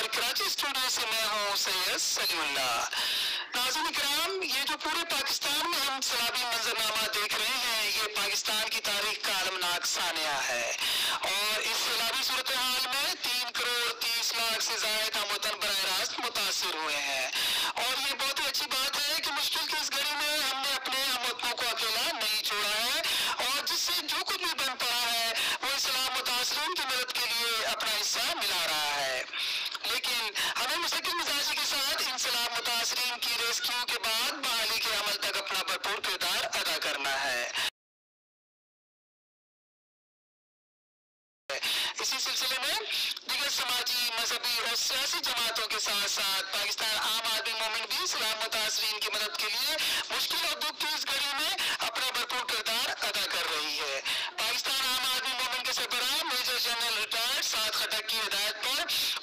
और कराची स्टूडियो से मैं हूँ सैयद सलीम उल्लाह। नाज़रीन इकराम, ये जो पूरे पाकिस्तान में हम सैलाबी मंजरनामा देख रहे हैं, ये पाकिस्तान की तारीख का अलमनाक सानिया है। और इस सैलाबी सूरत हाल में 3 करोड़ 30 लाख से ज़ायद हमवतन बराह रास्त मुतासिर हुए हैं। और ये बहुत ही अच्छी बात है कि मुश्किल की इस घड़ी में हमने अपने हमवतनों को अकेला नहीं छोड़ा है, और जिससे जो कुछ भी बन पड़ा है वो इस्लाम मुतासरीन की मदद के लिए अपना हिस्सा मिला रहा है। लेकिन हमें मुस्तकिल मिजाजी के साथ इन सलाम मुतासरीन की रेस्क्यू के बाद बहाली के अमल तक अपना भरपूर किरदार अदा करना है। इसी सिलसिले में दीगर समाजी, मजहबी और सियासी जमातों के साथ साथ पाकिस्तान आम आदमी मूवमेंट भी सलाम मुतासरीन की मदद के लिए मुश्किल और दुख की इस घड़ी में अपना भरपूर किरदार अदा कर रही है। पाकिस्तान आम आदमी मूवमेंट के सरबराह मेजर जनरल रिटायर्ड साद खटक की हिदायत पर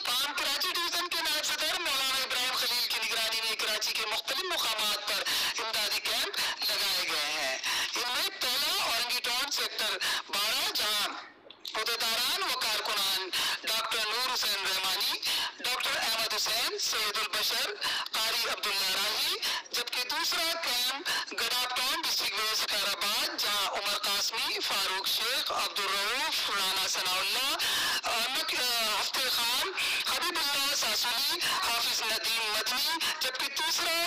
पाम कराची डिवीजन के नायब सदर मौलाना इब्राहिम खलील की निगरानी में कराची के मुख्तलिफ मुकामात पर इमदादी कैंप लगाए गए हैं। इनमें पहला औरंगी टाउन सेक्टर 12, जहाँ उहदेदारान व कारकुनान डॉक्टर नूर हुसैन रहमानी, डॉक्टर अहमद हुसैन, सैयदुल बशर, कारी अब्दुल्ला राही, जबकि दूसरा कैंप गडाप टाउन डिस्ट्रिक्ट वे सकाराबाद, जहाँ उमर कासमी, फारूक शेख, अब्दुल रऊफ, राना सनाउल्लाह, हफ्ते खान, हबीबुल्लाह सासुली, हाफिज नदीम मदनी, जबकि तीसरा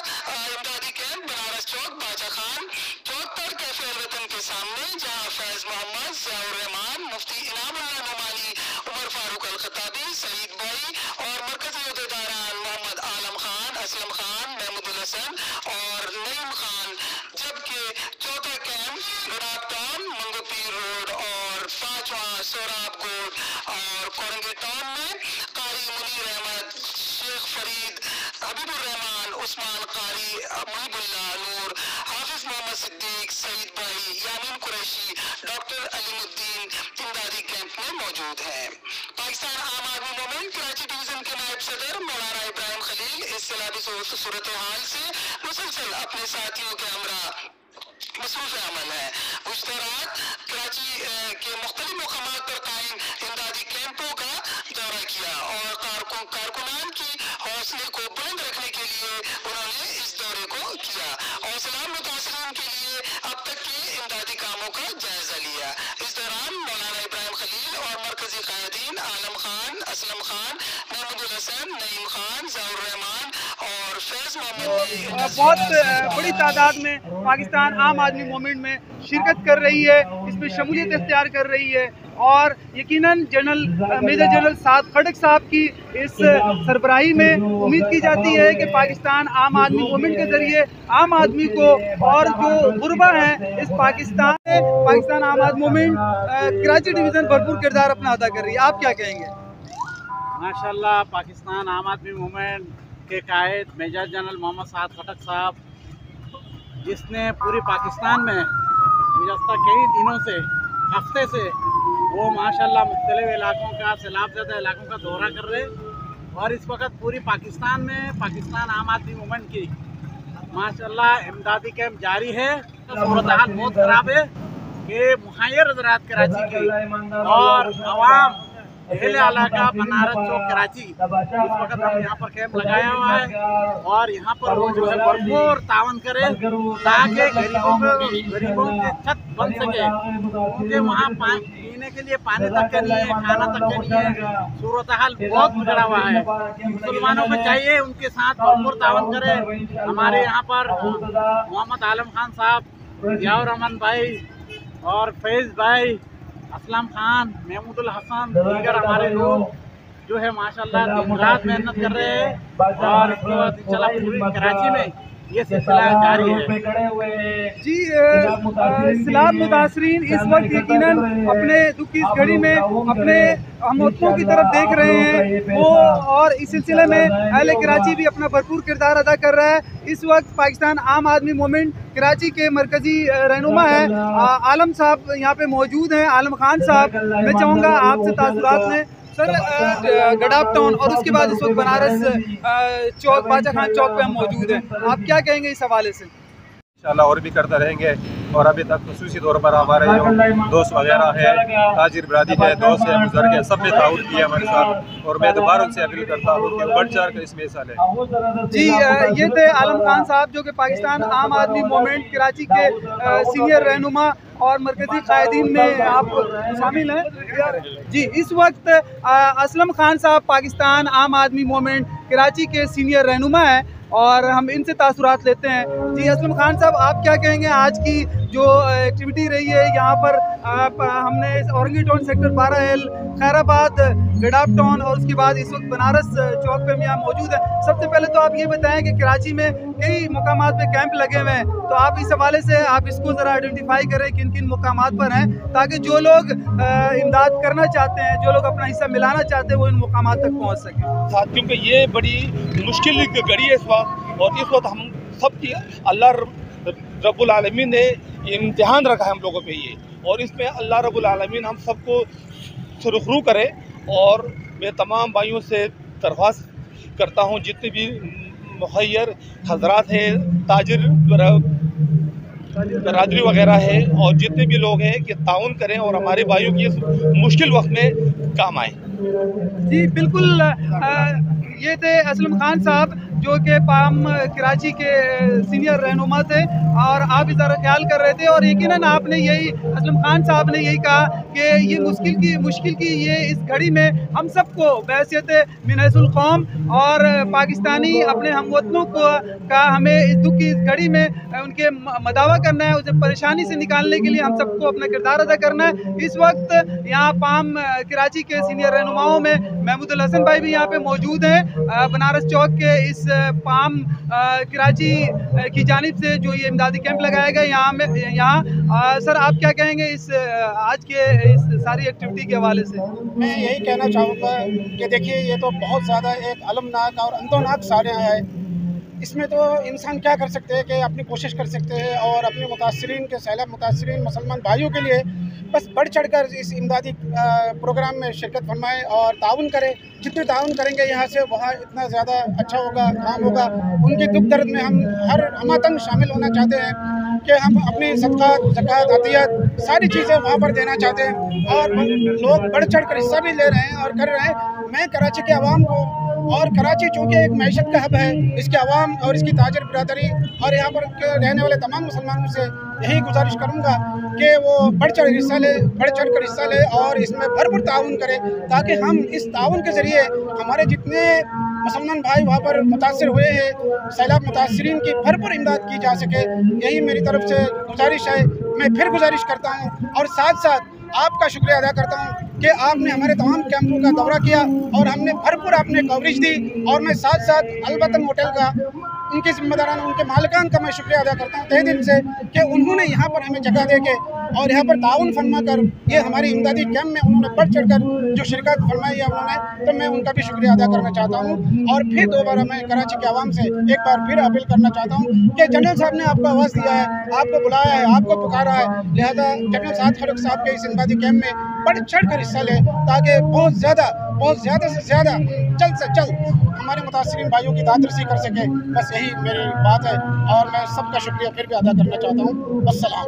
इमदादी कैंप बनारस चौक, बाजा खान चौक पर कैफे अल वतन के सामने, जहाँ फैज मोहम्मद, ज़ियाउर रहमान, मुफ्ती इनामुल्लाह नुमानी, उमर फारूक अल खत्ताबी, सईद बॉई और मरकजी उहदेदारान मोहम्मद आलम खान, असलम खान, महमूदुल हसन और नईम खान, जबकि चौथा camp Gadap town, Manghopir road और 5वां सोराब गोड और कोरंगे टाउन में कारी मुनीर अहमद, शेख फरीद, हबीबुर रहमान, उस्मान कारी, मुहिबुल्लाह नूर, हाफिज मोहम्मद सिद्दीक, सईद भाई, यामीन कुरैशी, डॉक्टर अलीमुद्दीन इमदादी कैंप में मौजूद हैं। पाकिस्तान आम आदमी मूवमेंट कराची डिवीजन के नायब सदर मौलाना इब्राहिम खलील इस सैलाबी सूरत हाल से मुसलसल अपने साथियों के हमरा मसरूफ अमल है। मुश्तरात कराची के मुख्तलिफ मुकामात पर कायम इमदादी कैंपों का दौरा किया और कारकुनान की हौसले को बुलंद रखने के लिए उन्होंने इस दौरे को किया और सलाम मुतासरीन के लिए अब तक के इमदादी कामों का जायजा लिया। इस दौरान मौलाना इब्राहिम खलील और मरकजी कायदीन आलम खान, असलम खान, महमूदुल हसन, नईम खान, ज़ियाउर रहमान और फैज मोहम्मद बहुत बड़ी तादाद में पाकिस्तान आम आदमी मूवमेंट में शिरकत कर रही है, इसमें शमूलियत इख्तियार कर रही है और यकीनन मेजर जनरल साद खटक साहब की इस सरबराही में उम्मीद की जाती है कि पाकिस्तान आम आदमी मूवमेंट के ज़रिए आम आदमी को और जो गुरबा हैं इस पाकिस्तान आम आदमी मूवमेंट कराची डिवीज़न भरपूर किरदार अपना अदा कर रही है। आप क्या कहेंगे? माशाल्लाह, पाकिस्तान आम आदमी मूवमेंट के कायद मेजर जनरल मोहम्मद साद खटक साहब, जिसने पूरी पाकिस्तान में गुज़श्ता कई दिनों से, हफ्ते से वो माशाल्लाह मुख्तलिफ इलाकों का, सैलाबज़दा इलाकों का दौरा कर रहे और इस वक्त पूरी पाकिस्तान में पाकिस्तान आम आदमी मूवमेंट की माशाल्लाह इमदादी कैंप जारी है। सूरत हाल बहुत ख़राब है कि मुहैयर हज़रात कराची की और आवाम अहले इलाका बनारस चौक कराची इस वक्त हम यहाँ पर कैंप लगाया हुआ है और यहाँ पर वो जो है भरपूर तावन करे ताकि गरीबों के छत बन सके, क्योंकि वहाँ पीने के लिए पानी तक का नहीं है, खाना तक का नहीं है। सूरत हाल बहुत बिगड़ा हुआ है। मुसलमानों को चाहिए उनके साथ भरपूर तावन करे। हमारे यहाँ पर मोहम्मद आलम खान साहब, ज़ियाउर रहमान भाई और फैज़ भाई, असलम खान, महमूदुल हसन, दीगर हमारे लोग जो है माशाल्लाह दिन रात मेहनत कर रहे हैं और इसके बाद इंशाल्लाह पूरी कराची में ये सिलसिला जारी है। जी, इस्लाम मुतासरीन इस वक्त यकीनन अपने दुख की इस घड़ी में अपने हमवतनों की तरफ देख रहे हैं वो, और इस सिलसिले में अहले कराची भी अपना भरपूर किरदार अदा कर रहा है। इस वक्त पाकिस्तान आम आदमी मूवमेंट कराची के मरकजी रहनुमा है आलम साहब यहाँ पे मौजूद हैं, आलम खान साहब। मैं चाहूँगा आपसे तासुरात में सर, गडाप टाउन और उसके बाद इस वक्त बनारस चौक, बाजा खान चौक पे हम मौजूद हैं, आप क्या कहेंगे इस हवाले से? इंशाल्लाह और भी करते रहेंगे और अभी तक खसूसी तौर पर हमारे जो दोस्त वगैरह है, ताजिर बरादरी है, दोस्त है, बुजुर्ग है, सब ने ताउन किया हमारे साथ और मैं दोबारा उनसे अपील करता हूँ कि बढ़ चढ़ कर इसमें हिस्सा लें। जी, ये थे आलम खान साहब जो कि पाकिस्तान आम आदमी मूवमेंट कराची के सीनियर रहनुमा और मरकजी कायदीन में आप शामिल हैं। जी, इस वक्त असलम खान साहब पाकिस्तान आम आदमी मूवमेंट कराची के सीनियर रहनुमा हैं और हम इनसे तासुरात लेते हैं। जी असलम खान साहब, आप क्या कहेंगे आज की जो एक्टिविटी रही है यहाँ पर? हमने Orangi town sector 12L, Khairabad, Gadap town और उसके बाद इस वक्त बनारस चौक पे हम यहाँ मौजूद है। सबसे पहले तो आप ये बताएं कि कराची में कई मुकामात पे कैंप लगे हुए हैं, तो आप इस हवाले से आप इसको ज़रा आइडेंटिफाई करें किन किन मुकामात पर हैं, ताकि जो लोग इमदाद करना चाहते हैं, जो लोग अपना हिस्सा मिलाना चाहते हैं, वो इन मुकामात तक पहुँच सकें। साथियों, कि ये बड़ी मुश्किल घड़ी है इस वक्त, और इस वक्त हम सब की अल्लाह रब्बुल आलमीन ने इम्तिहान रखा है हम लोगों पे ये, और इसमें अल्लाह रब्बुल आलमीन हम सबको सुरखरू करे। और मैं तमाम भाइयों से दरख्वास्त करता हूँ, जितने भी मुखय्यर हजरात हैं, ताजिर बरादरी वगैरह है, और जितने भी लोग हैं कि ताउन करें और हमारे भाइयों की इस मुश्किल वक्त में काम आए। जी बिल्कुल, ये थे असलम खान साहब जो कि पाम कराची के सीनियर रहनुमा थे और आप इस तरह ख्याल कर रहे थे, और यकीनन आपने यही, असलम खान साहब ने यही कहा कि ये मुश्किल की ये इस घड़ी में हम सबको बहैसियत मिनहसुल कौम और पाकिस्तानी अपने हमवतनों को का हमें इस दुख की इस घड़ी में उनके मदावा करना है, उसे परेशानी से निकालने के लिए हम सबको अपना किरदार अदा करना है। इस वक्त यहाँ पाम कराची के सीनियर रहनुमाओं में महमूदुल हसन भाई भी यहाँ पे मौजूद हैं, बनारस चौक के इस पाम कराची की जानिब से जो ये इमदादी कैंप लगाया गया यहाँ सर आप क्या कहेंगे इस आज के इस सारी एक्टिविटी के हवाले से? मैं यही कहना चाहूँगा कि देखिए, ये तो बहुत ज़्यादा एक अलमनाक और अंतोनाक सारियाँ है। इसमें तो इंसान क्या कर सकते हैं कि अपनी कोशिश कर सकते हैं और अपने मुतासरीन के सैलाब मुतासरीन मुसलमान भाइयों के लिए बस बढ़ चढ़ कर इस इमदादी प्रोग्राम में शिरकत फरमाएँ और ताउन करें। जितने ताउन करेंगे यहाँ से वहाँ इतना ज़्यादा अच्छा होगा, काम होगा। उनके दुख दर्द में हम हर हमतन शामिल होना चाहते हैं कि हम अपनी सदक़ात, ज़कात, अतियत सारी चीज़ें वहाँ पर देना चाहते हैं, और लोग बढ़ चढ़ कर हिस्सा भी ले रहे हैं और कर रहे हैं। मैं कराची के अवाम को, और कराची चूँकि एक मैशत का हब है, इसके अवाम और इसकी ताजिर बरादरी और यहाँ पर रहने वाले तमाम मुसलमानों से यही गुजारिश करूँगा कि वो बढ़ चढ़ कर हिस्सा ले और इसमें भरपूर ताउन करें, ताकि हम इस ताउन के ज़रिए हमारे जितने मुसलमान भाई वहाँ पर मुतासर हुए हैं, सैलाब मुतासरीन की भरपूर इमदाद की जा सके। यही मेरी तरफ से गुजारिश है। मैं फिर गुजारिश करता हूँ और साथ साथ आपका शुक्रिया अदा करता हूँ कि आपने हमारे तमाम कैंपों का दौरा किया और हमने भरपूर आपने कवरेज दी, और मैं साथ साथ अलवतन होटल का, उनके जिम्मेदारान, उनके मालिकान का मैं शुक्रिया अदा करता हूँ तहे दिल से कि उन्होंने यहाँ पर हमें जगह दे के और यहाँ पर ताउन फरमा कर ये हमारी इमदादी कैंप में उन्होंने बढ़ चढ़ कर जो शिरकत फरमाई है उन्होंने, तो मैं उनका भी शुक्रिया अदा करना चाहता हूँ। और फिर दोबारा मैं कराची के आवाम से एक बार फिर अपील करना चाहता हूँ कि जनरल साहब ने आपको आवाज़ दिया है, आपको बुलाया है, आपको पुकारा है, लिहाजा जनरल साद खलक साहब के इस इमदादी कैंप में बढ़ चढ़ कर हिस्सा लें, ताकि बहुत ज़्यादा से ज़्यादा जल्द से जल्द हमारे मुतासरीन भाइयों की दादरसी कर सके। बस यही मेरी बात है और मैं सबका शुक्रिया फिर भी अदा करना चाहता हूँ। अस्सलाम।